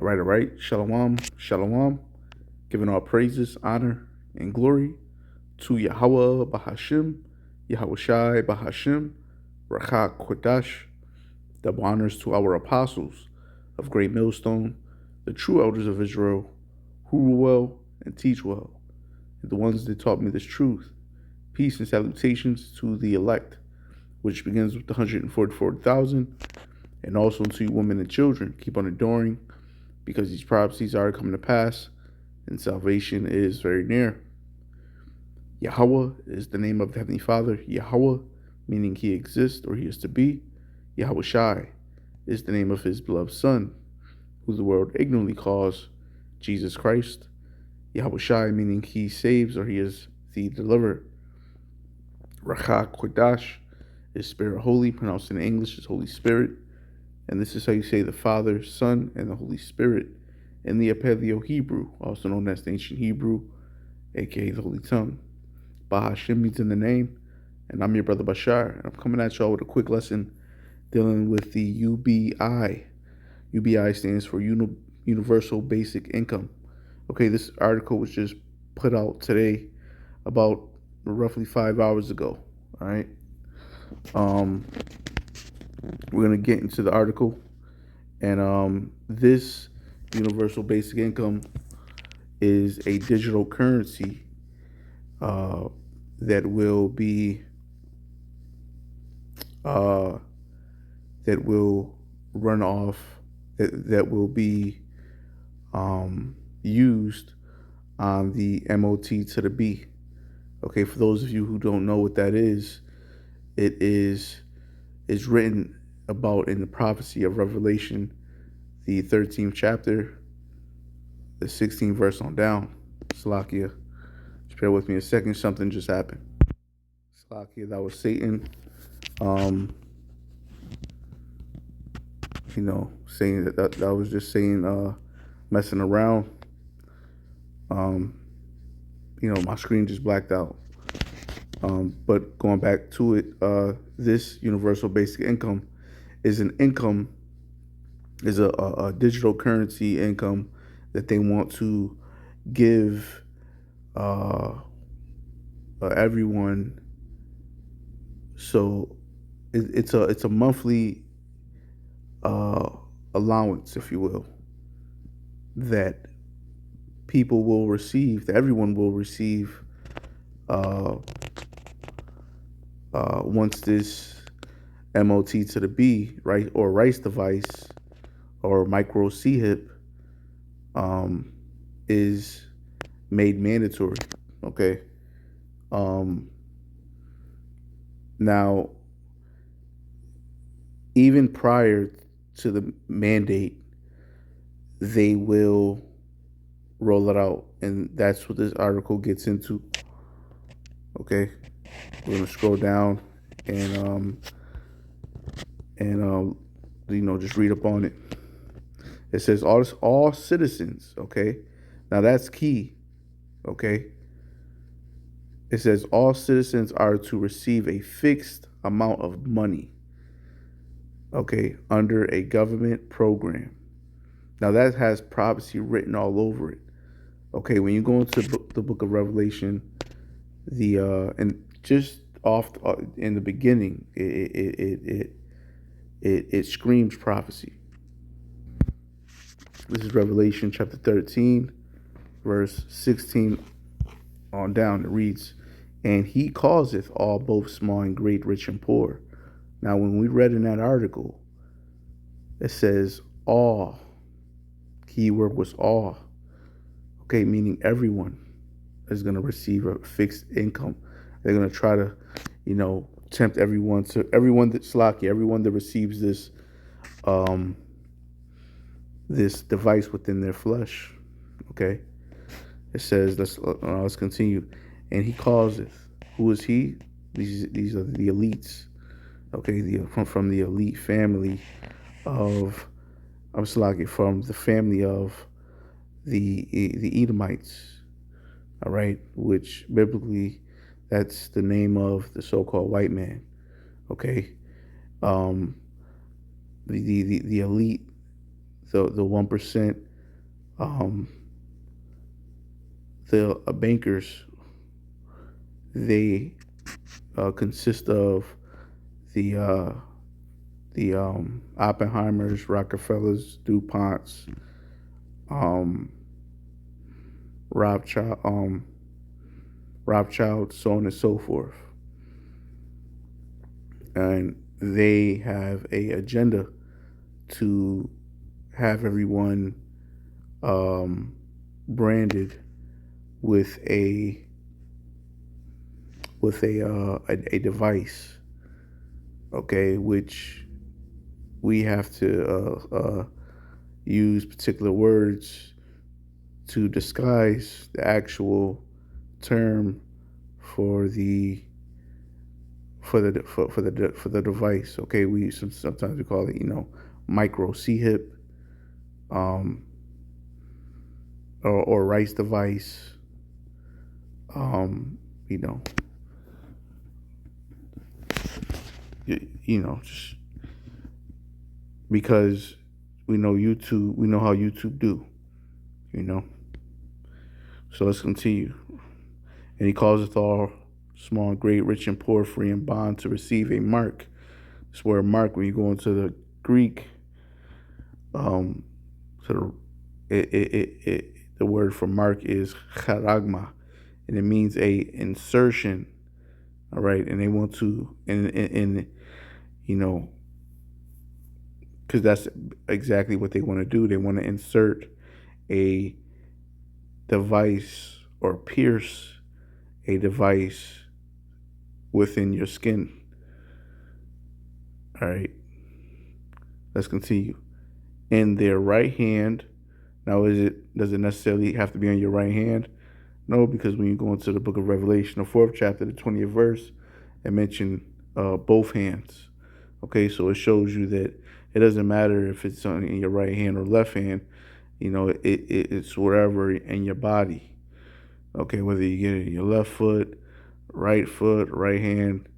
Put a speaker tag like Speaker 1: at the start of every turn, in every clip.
Speaker 1: All right. Shalom, shalom. Giving all praises, honor, and glory to Yahweh Bahashim, Yahweh Shai Bahashim, Rakha Kodash. Double honors to our apostles of Great Millstone, the true elders of Israel, who rule well and teach well, and the ones that taught me this truth. Peace and salutations to the elect, which begins with the 144,000, and also to you women and children. Keep on adoring, because these prophecies are coming to pass, and salvation is very near. Yahweh is the name of the Heavenly Father. Yahweh, meaning He exists or He is to be. Yahweh Shai is the name of His beloved Son, who the world ignorantly calls Jesus Christ. Yahweh Shai, meaning He saves or He is the deliverer. Rakha Kodash is Spirit Holy, pronounced in English as Holy Spirit. And this is how you say the Father, Son, and the Holy Spirit in the Paleo Hebrew, also known as the Ancient Hebrew, aka the Holy Tongue. Bahashim means in the name, and I'm your brother Bashar, and I'm coming at y'all with a quick lesson dealing with the UBI. UBI stands for Universal Basic Income. Okay, this article was just put out today, about roughly 5 hours ago. All right. We're gonna get into the article, and this universal basic income is a digital currency that will be that will run off that will be used on the MOT to the B. Okay, for those of you who don't know what that it is written about in the prophecy of Revelation, the 13th chapter, the 16th verse on down. Salakia. Just bear with me a second. Something just happened. Salakia, that was Satan. Saying that was just saying messing around. My screen just blacked out. But going back to it, this universal basic income is a digital currency income that they want to give everyone. So it's a monthly allowance, if you will, that people will receive, that everyone will receive once this MOT to the B, right, or rice device or micro CHIP is made mandatory. Okay. Now, even prior to the mandate, they will roll it out, and that's what this article gets into. Okay, we're gonna scroll down and just read up on it. It says all citizens. Okay, now that's key. Okay, it says all citizens are to receive a fixed amount of money. Okay, under a government program. Now that has prophecy written all over it. Okay, when you go into the book of Revelation, and just off in the beginning, it screams prophecy. This is Revelation chapter 13, verse 16 on down. It reads, "And he causeth all, both small and great, rich and poor." Now, when we read in that article, it says all. Keyword was all. Okay, meaning everyone is going to receive a fixed income. They're going to try to, tempt everyone that receives this device within their flesh. Okay, it says let's continue. And he causeth. Who is he? These are the elites. Okay, from the elite family of from the family of the Edomites. All right, which biblically, that's the name of the so-called white man. Okay, the elite, the 1%, Um, the bankers, they consist of the Oppenheimers, Rockefellers, DuPonts, um, Rothschild, Rothschild, so on and so forth, and they have a agenda to have everyone um, branded with a device, okay, which we have to use particular words to disguise the actual term for the for the device. Okay, we sometimes we call it micro C hip, um, or rice device, um, you know, just because we know how YouTube do, you know. So let's continue. And he causeth all small and great, rich and poor, free and bond to receive a mark. It's where a mark, when you go into the Greek, um, sort of, the word for mark is charagma, and it means a insertion. All right, and they want to, and you know, because that's exactly what they want to do. They want to insert a device or pierce a device within your skin. All right, let's continue. In their right hand. Now, does it necessarily have to be on your right hand? No, because when you go into the book of Revelation, the 4th chapter, the 20th verse, it mentioned both hands. Okay, so it shows you that it doesn't matter if it's in your right hand or left hand. It's wherever in your body. Okay, whether you get it in your left foot, right hand,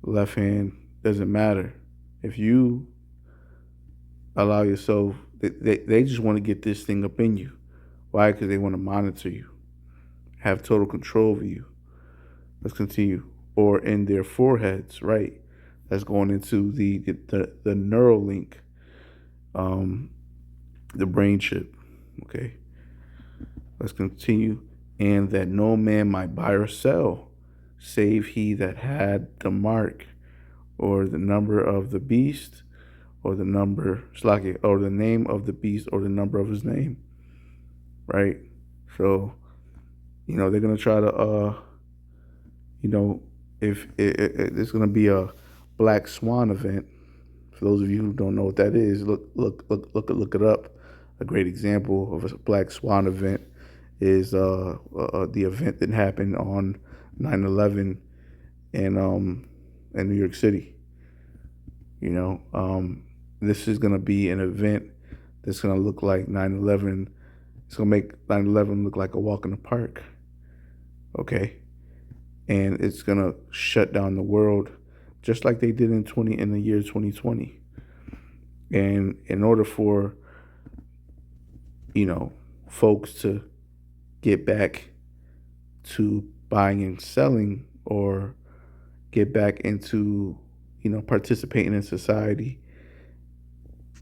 Speaker 1: left hand, doesn't matter. If you allow yourself, they just want to get this thing up in you. Why? Because they want to monitor you, have total control over you. Let's continue. Or in their foreheads, right? That's going into the neural link, the brain chip. Okay. Let's continue. And that no man might buy or sell, save he that had the mark, or the number of the beast, or or the name of the beast, or the number of his name. Right? So, they're gonna try to if there's gonna be a Black Swan event. For those of you who don't know what that is, look it up. A great example of a Black Swan event is the event that happened on 9/11 in New York City. This is gonna be an event that's gonna look like 9/11. It's gonna make 9/11 look like a walk in the park. Okay, and it's gonna shut down the world, just like they did in the year 2020. And in order for folks to get back to buying and selling, or get back into participating in society,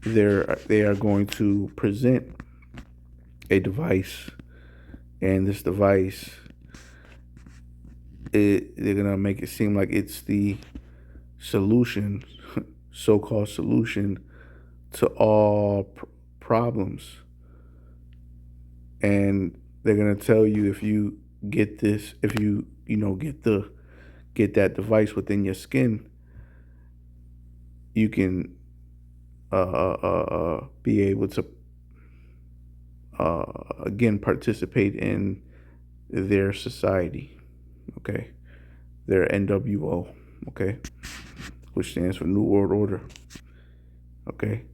Speaker 1: they are going to present a device, and this device, they're gonna make it seem like it's the solution, so-called solution to all problems. And they're gonna tell you, if you get this, if you get that device within your skin, you can be able to again participate in their society. Okay, their NWO. Okay, which stands for New World Order. Okay,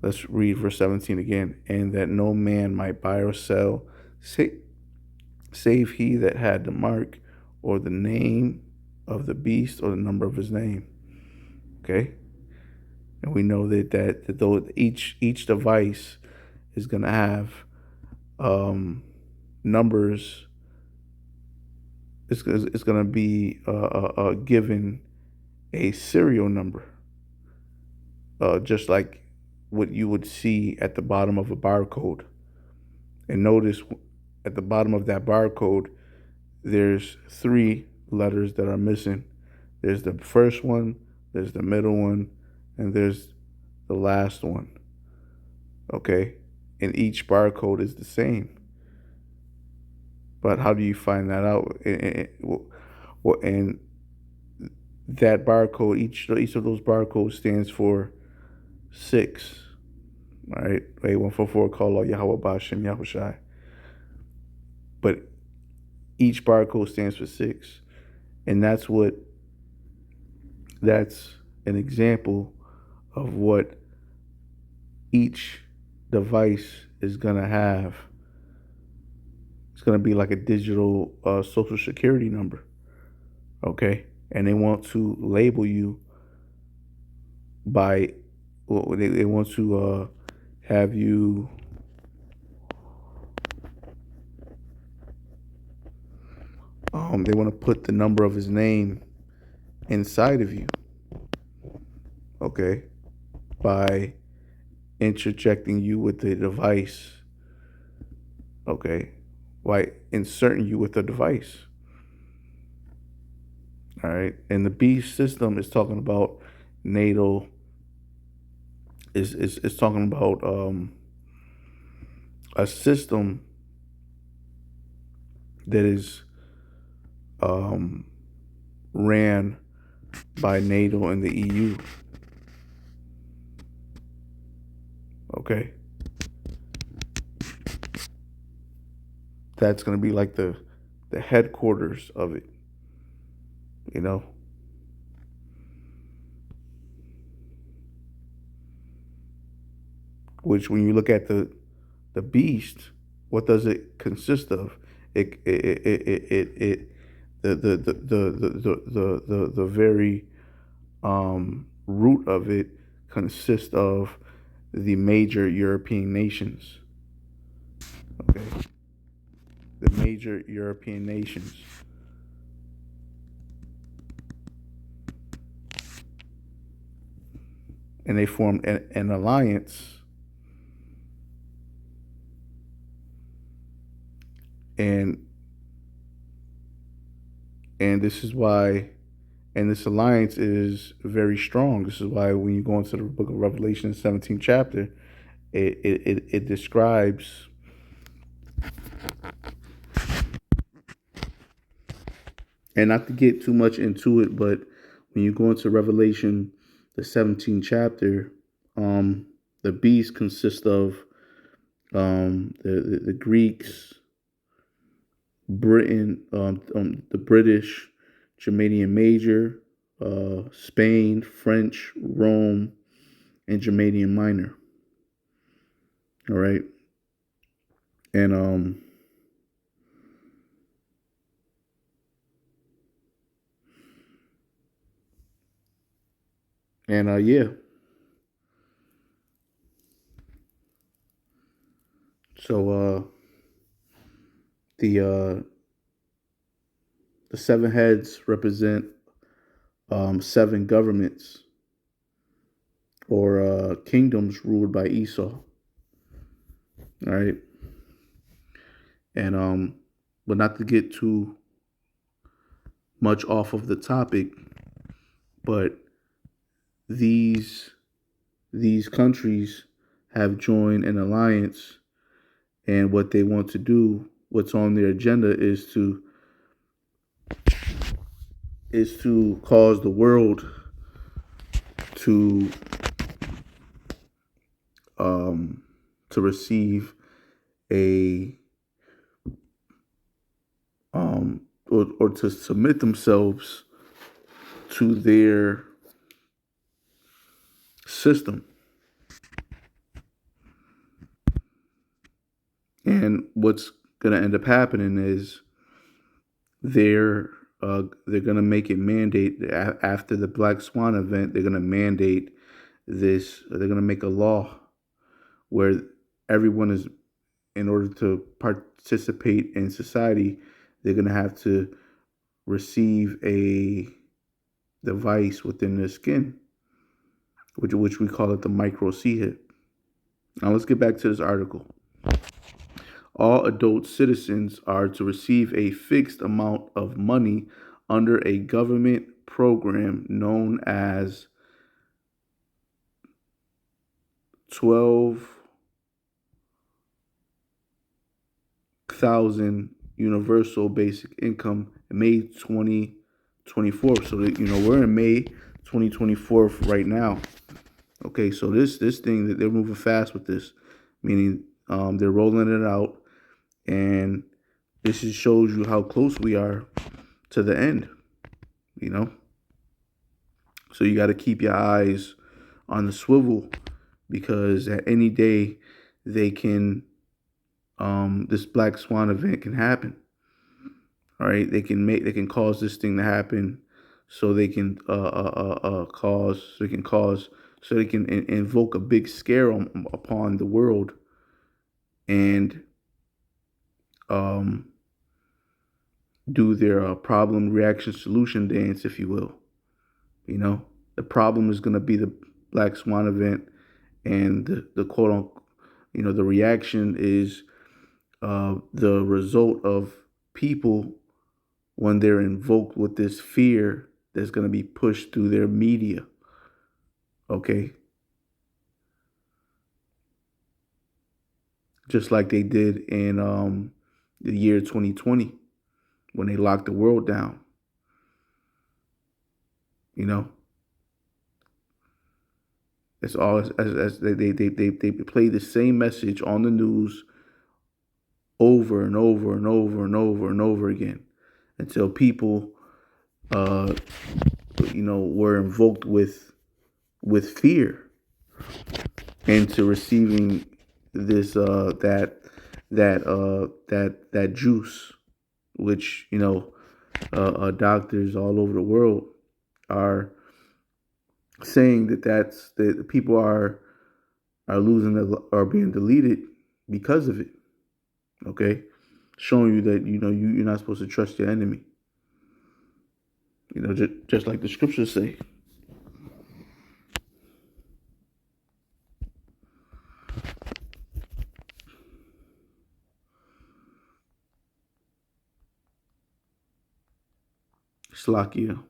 Speaker 1: let's read verse 17 again. And that no man might buy or sell, save he that had the mark, or the name of the beast, or the number of his name. Okay, and we know that though each device is going to have numbers. It's going to be given a serial number, just like what you would see at the bottom of a barcode. And notice at the bottom of that barcode, there's three letters that are missing. There's the first one, there's the middle one, and there's the last one. Okay? And each barcode is the same. But how do you find that out? And that barcode, each of those barcodes stands for 6. All right? 8144, call out Yahweh Bashem Yahushai. But each barcode stands for 6. And that's an example of what each device is going to have. It's going to be like a digital social security number. Okay? And they want to label you by, well, they want to have you they want to put the number of his name inside of you. Okay? By interjecting you with the device. Okay? By inserting you with the device. All right? And the beast system is talking about natal, is talking about a system that is ran by NATO and the EU. Okay? That's going to be like the headquarters of it. You know? Which, when you look at the beast, what does it consist of? The very root of it consists of the major European nations. Okay, the major European nations. And they formed an alliance. And this is why, and this alliance is very strong. This is why when you go into the book of Revelation, 17th chapter, it describes and not to get too much into it, but when you go into Revelation, the 17th chapter, the beast consists of the Greeks, Britain, the British, Germanian Major, Spain, French, Rome, and Germanian Minor. All right, and yeah. So the 7 heads represent 7 governments or kingdoms ruled by Esau. All right, and but not to get too much off of the topic, but these countries have joined an alliance, and what they want to do, what's on their agenda, is to cause the world to receive a or to submit themselves to their system. And what's going to end up happening is they're going to make it mandate after the Black Swan event. They're going to mandate this. They're going to make a law where everyone is, in order to participate in society, they're going to have to receive a device within their skin, which we call it the micro C hip. Now let's get back to this article. All adult citizens are to receive a fixed amount of money under a government program known as 12,000 Universal Basic Income in May 2024. So that, we're in May 2024 right now. Okay, so this thing that they're moving fast with this, meaning they're rolling it out, and this just shows you how close we are to the end. So you got to keep your eyes on the swivel, because at any day they can this black swan event can happen. All right, they can cause this thing to happen, so they can invoke a big scare upon the world, and do their problem reaction solution dance, if you will. The problem is going to be the black swan event, and the quote unquote, the reaction is the result of people when they're invoked with this fear that's going to be pushed through their media. Okay. Just like they did in the year 2020 when they locked the world down. It's all as they play the same message on the news over and over and over and over and over again, until people were invoked with fear into receiving this that juice, which doctors all over the world are saying that people are are being deleted because of it. Okay, showing you that you're not supposed to trust your enemy. Just like the scriptures say. Slakia.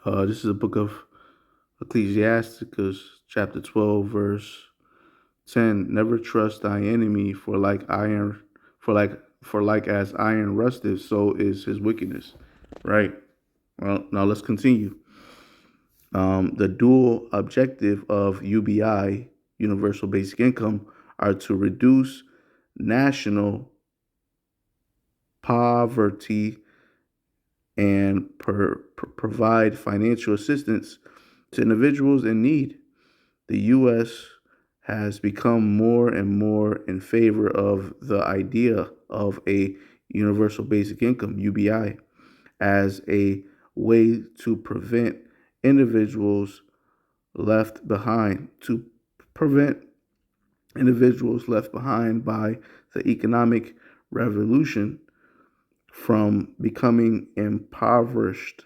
Speaker 1: This is a book of Ecclesiasticus, chapter 12, verse 10. Never trust thy enemy, for like as iron rusteth, so is his wickedness. Right. Well, now let's continue. The dual objective of UBI, Universal Basic Income, are to reduce national poverty and provide financial assistance to individuals in need. The U.S. has become more and more in favor of the idea of a universal basic income, UBI, as a way to prevent individuals left behind, by the economic revolution from becoming impoverished.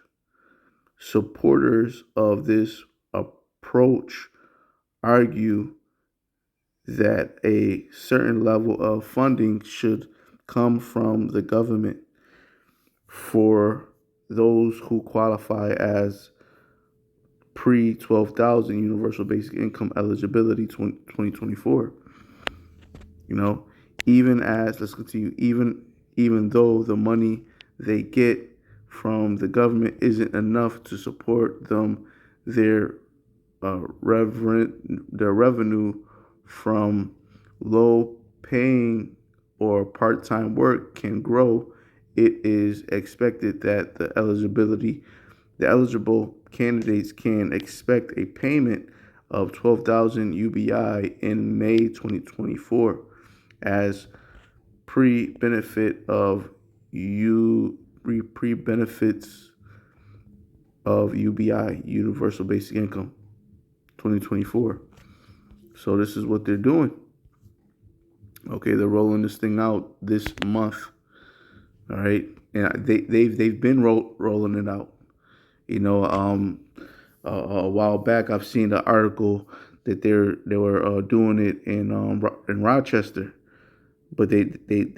Speaker 1: Supporters of this approach argue that a certain level of funding should come from the government for those who qualify as pre-12,000 universal basic income eligibility 2024. Even though the money they get from the government isn't enough to support them, their revenue from low paying or part-time work can grow. It is expected that the eligible candidates can expect a payment of 12,000 UBI in May 2024, as pre-benefit of pre-benefits of UBI, Universal Basic Income, 2024. So this is what they're doing. Okay, they're rolling this thing out this month. All right, and they've been rolling it out. You know, a while back I've seen the article that they were doing it in Rochester, but they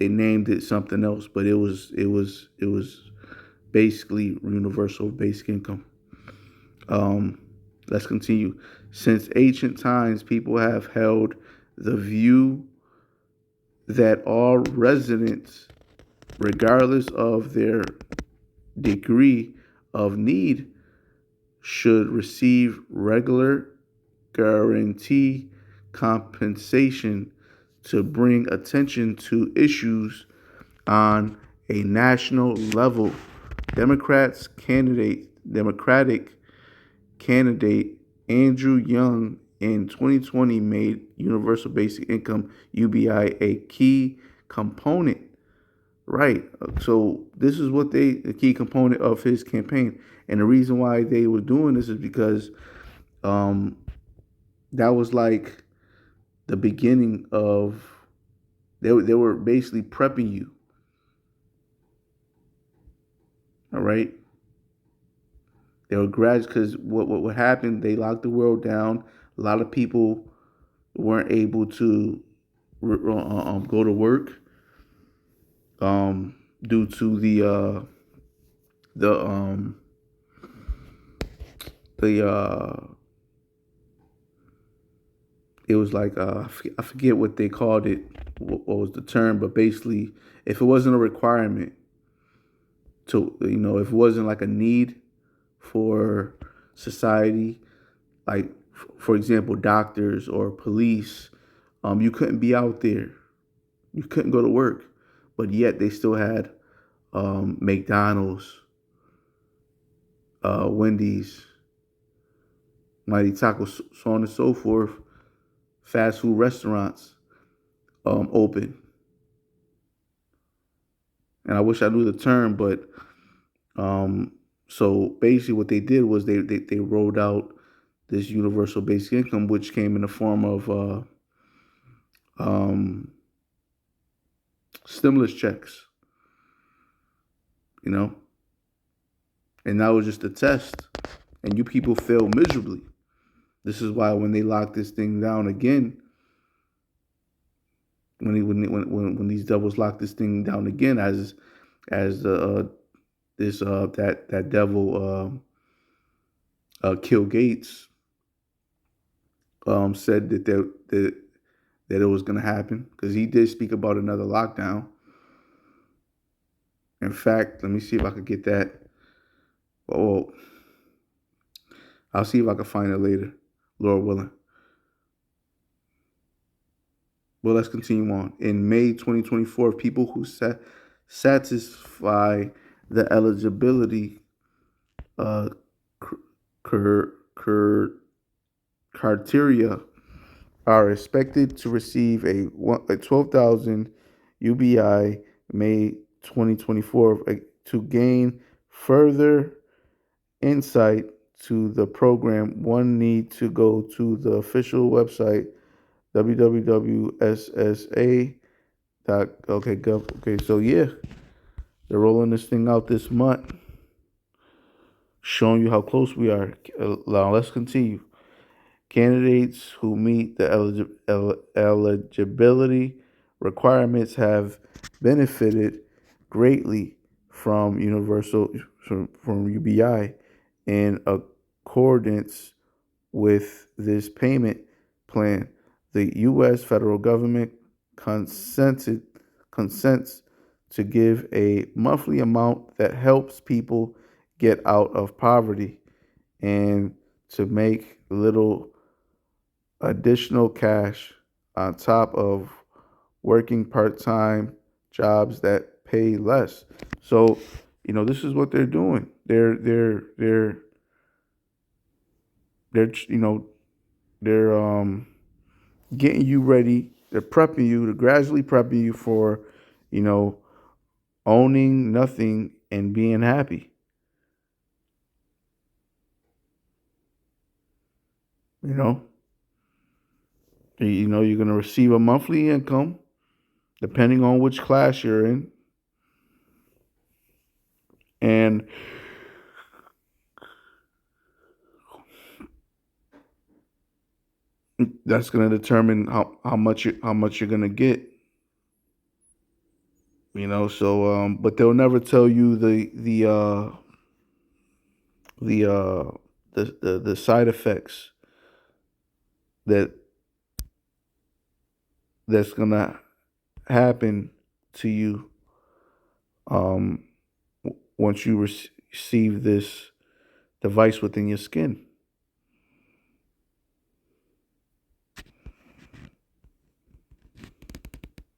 Speaker 1: named it something else. But it was basically universal basic income. Um, let's continue. Since ancient times, people have held the view that all residents, regardless of their degree of need, should receive regular guarantee compensation to bring attention to issues on a national level. Democratic candidate Andrew Young in 2020 made Universal Basic Income UBI a key component. Right. So this is what the key component of his campaign, and the reason why they were doing this is because um, that was like the beginning of they were basically prepping you. All right. They were graduates because what happened? They locked the world down. A lot of people weren't able to go to work due to the the it was like I forget what they called it. What was the term? But basically, if it wasn't a requirement to if it wasn't like a need for society, like for example, doctors or police, you couldn't be out there. You couldn't go to work, but yet they still had McDonald's, Wendy's, Mighty Tacos, so on and so forth, fast food restaurants open. And I wish I knew the term, but so basically what they did was they rolled out this universal basic income, which came in the form of stimulus checks, you know, and that was just a test, and you people failed miserably. This is why when they locked this thing down again, when these devils locked this thing down again, as the this that devil Kill Gates said that it was going to happen, because he did speak about another lockdown. In fact, let me see if I could get that. Oh, I'll see if I can find it later, Lord willing. Well, let's continue on. In May 2024, people who satisfy the eligibility uh, criteria are expected to receive a 12,000 UBI May 2024. To gain further insight to the program, one need to go to the official website www.ssa.gov. Okay, so yeah, they're rolling this thing out this month, showing you how close we are. Now let's continue. Candidates who meet the eligibility requirements have benefited greatly from from UBI. In accordance with this payment plan, the U.S. federal government consents to give a monthly amount that helps people get out of poverty and to make little additional cash on top of working part-time jobs that pay less. So, this is what they're doing. They're getting you ready They're prepping you, they're gradually prepping you for, you know, owning nothing and being happy. You know, you're gonna receive a monthly income depending on which class you're in, and that's gonna determine how much you're gonna get. So but they'll never tell you the the side effects that that's gonna happen to you um once you receive this device within your skin.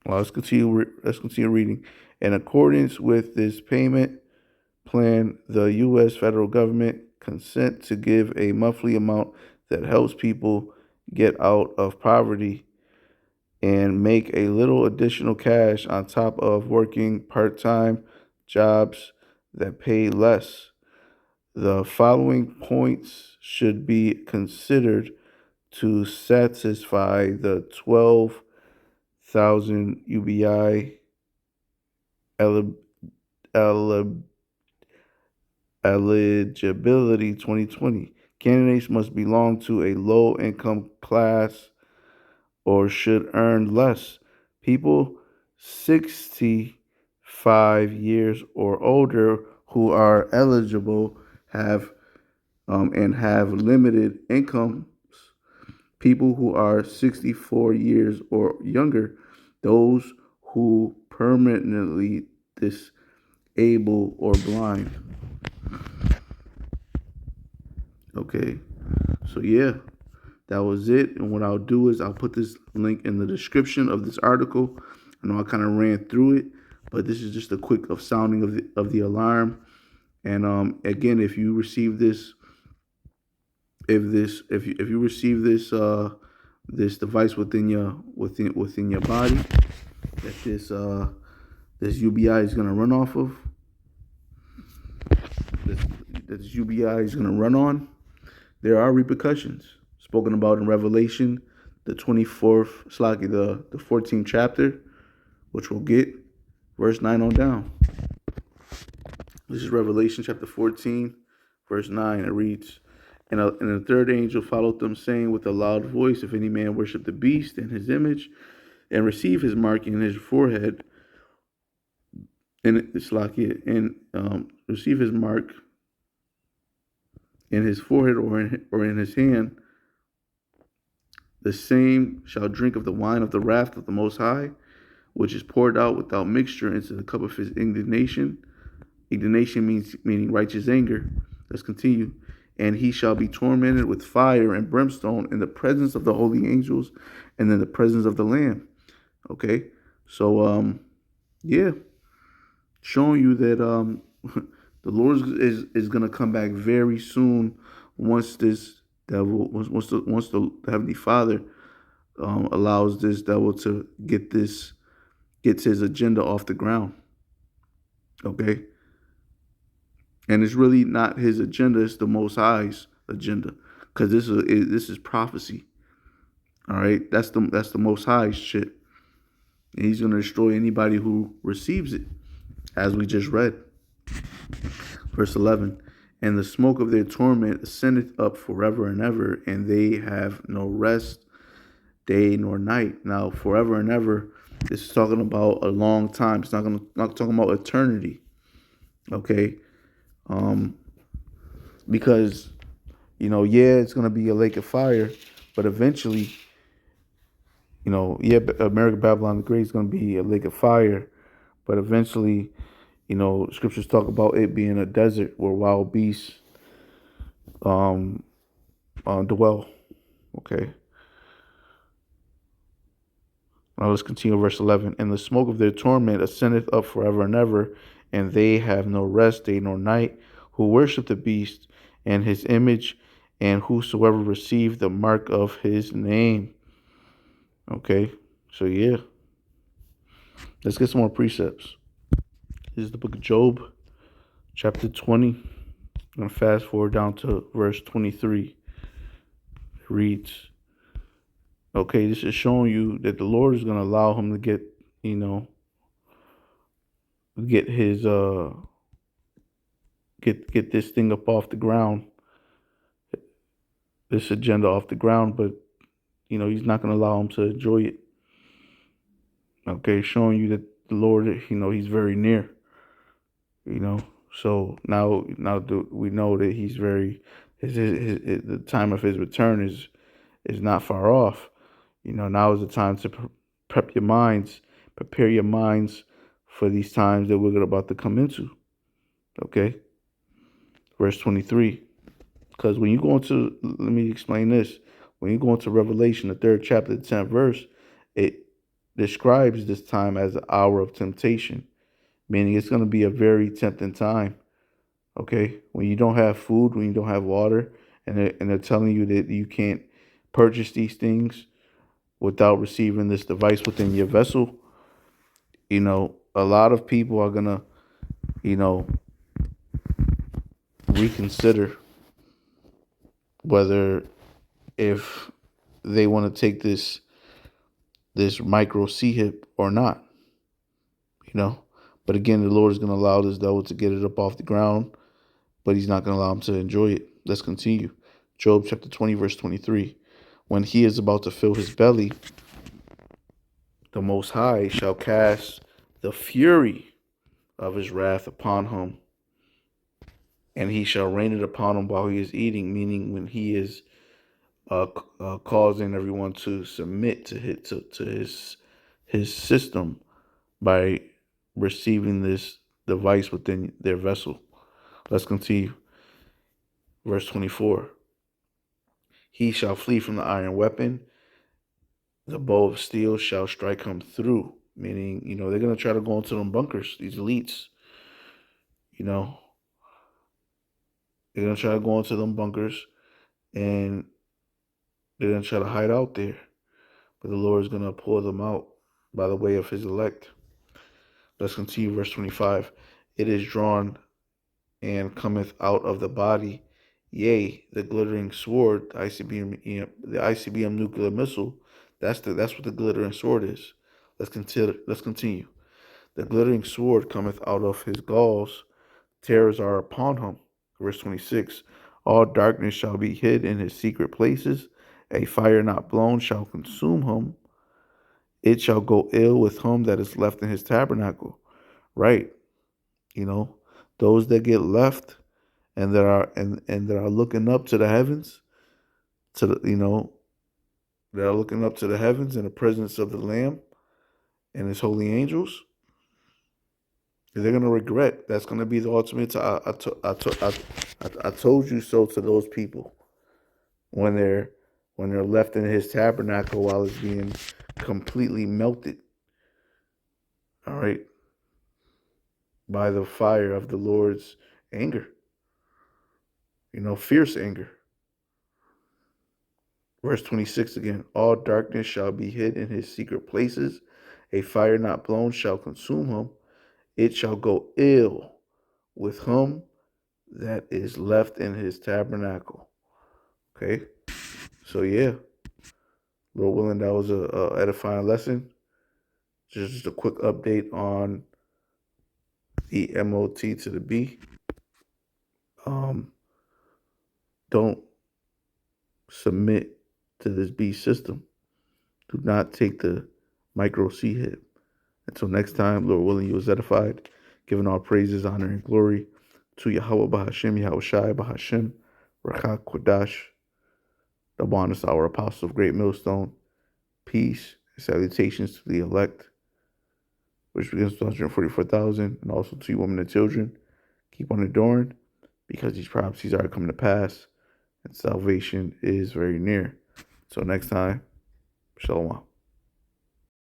Speaker 1: Well, let's continue reading. In accordance with this payment plan, the U.S. federal government consent to give a monthly amount that helps people get out of poverty and make a little additional cash on top of working part-time jobs that pay less. The following points should be considered to satisfy the 12,000 UBI eli- eli- eligibility 2020. Candidates must belong to a low income class or should earn less. People 65 years or older who are eligible have and have limited incomes. People who are 64 years or younger, those who permanently disabled or blind. Okay, so yeah, that was it. And what I'll do is I'll put this link in the description of this article. I know I kind of ran through it, but this is just a quick of sounding of the alarm. And again, if you receive this, if you receive this device within your body that this UBI is gonna run off of, this, that this UBI is gonna run on, there are repercussions spoken about in Revelation, the 24th, the 14th chapter, which we'll get, verse 9 on down. This is Revelation chapter 14, verse 9. It reads, and the third angel followed them, saying with a loud voice, if any man worship the beast and his image, and receive his mark in his forehead, and receive his mark in his forehead or in his hand, the same shall drink of the wine of the wrath of the Most High, which is poured out without mixture into the cup of his indignation. Indignation meaning righteous anger. Let's continue. And he shall be tormented with fire and brimstone in the presence of the holy angels and in the presence of the Lamb. Okay, so yeah, showing you that the Lord is gonna come back very soon once this devil once the Heavenly Father allows this devil to gets his agenda off the ground. Okay, and it's really not his agenda; it's the Most High's agenda, because this is prophecy. All right, that's the Most High's shit, and he's gonna destroy anybody who receives it, as we just read. Verse 11, and the smoke of their torment ascendeth up forever and ever, and they have no rest, day nor night. Now, forever and ever, this is talking about a long time. It's not talking about eternity. Okay, because yeah, it's gonna be a lake of fire, but eventually, yeah, American Babylon the Great is gonna be a lake of fire, but eventually, scriptures talk about it being a desert where wild beasts dwell. Okay. Now let's continue verse 11. And the smoke of their torment ascendeth up forever and ever, and they have no rest day nor night, who worship the beast and his image, and whosoever receive the mark of his name. Okay. So yeah, let's get some more precepts. This is the book of Job, chapter 20. I'm going to fast forward down to verse 23. It reads, okay, this is showing you that the Lord is going to allow him to get, get his, get this thing up off the ground, this agenda off the ground, but, he's not going to allow him to enjoy it. Okay, showing you that the Lord, he's very near, So now we know that he's very, the time of his return is not far off. Now is the time to prepare your minds for these times that we're about to come into. Okay, verse 23. Because when you go into, let me explain this. When you go into Revelation, the 3rd chapter, the 10th verse, it describes this time as an hour of temptation, meaning it's going to be a very tempting time. Okay, when you don't have food, when you don't have water, and they're telling you that you can't purchase these things without receiving this device within your vessel, a lot of people are gonna, reconsider whether if they want to take this micro C hip or not, But again, the Lord is going to allow this devil to get it up off the ground, but he's not going to allow him to enjoy it. Let's continue. Job chapter 20, verse 23. When he is about to fill his belly, the Most High shall cast the fury of his wrath upon him, and he shall rain it upon him while he is eating, meaning when he is causing everyone to submit to his system by receiving this device within their vessel. Let's continue. Verse 24. He shall flee from the iron weapon. The bow of steel shall strike him through. Meaning, they're going to try to go into them bunkers, these elites. They're going to try to go into them bunkers and they're going to try to hide out there. But the Lord is going to pull them out by the way of his elect. Let's continue. Verse 25. It is drawn and cometh out of the body. Yea, the glittering sword, the ICBM nuclear missile. That's what the glittering sword is. Let's continue. The glittering sword cometh out of his galls. Terrors are upon him. Verse 26. All darkness shall be hid in his secret places. A fire not blown shall consume him. It shall go ill with him that is left in his tabernacle. Right. Those that get left and that are looking up to the heavens, that are looking up to the heavens in the presence of the Lamb and his holy angels, they're gonna regret. That's gonna be the ultimate. I told you so to those people when they're left in his tabernacle while it's being completely melted. All right, by the fire of the Lord's anger. Fierce anger. Verse 26 again. All darkness shall be hid in his secret places. A fire not blown shall consume him. It shall go ill with him that is left in his tabernacle. Okay? So yeah. Lord willing, that was a edifying lesson. Just a quick update on the MOT to the B. Don't submit to this B system. Do not take the micro C hit. Until next time, Lord willing, you was edified, giving all praises, honor, and glory to Yahweh Bahashim, Yahweh Shai Bahashim, Rakha Kodash, the bonus our apostle of Great Millstone. Peace and salutations to the elect, which begins with 144,000, and also to you women and children. Keep on adoring, because these prophecies are coming to pass, and salvation is very near. Until next time, Shalom.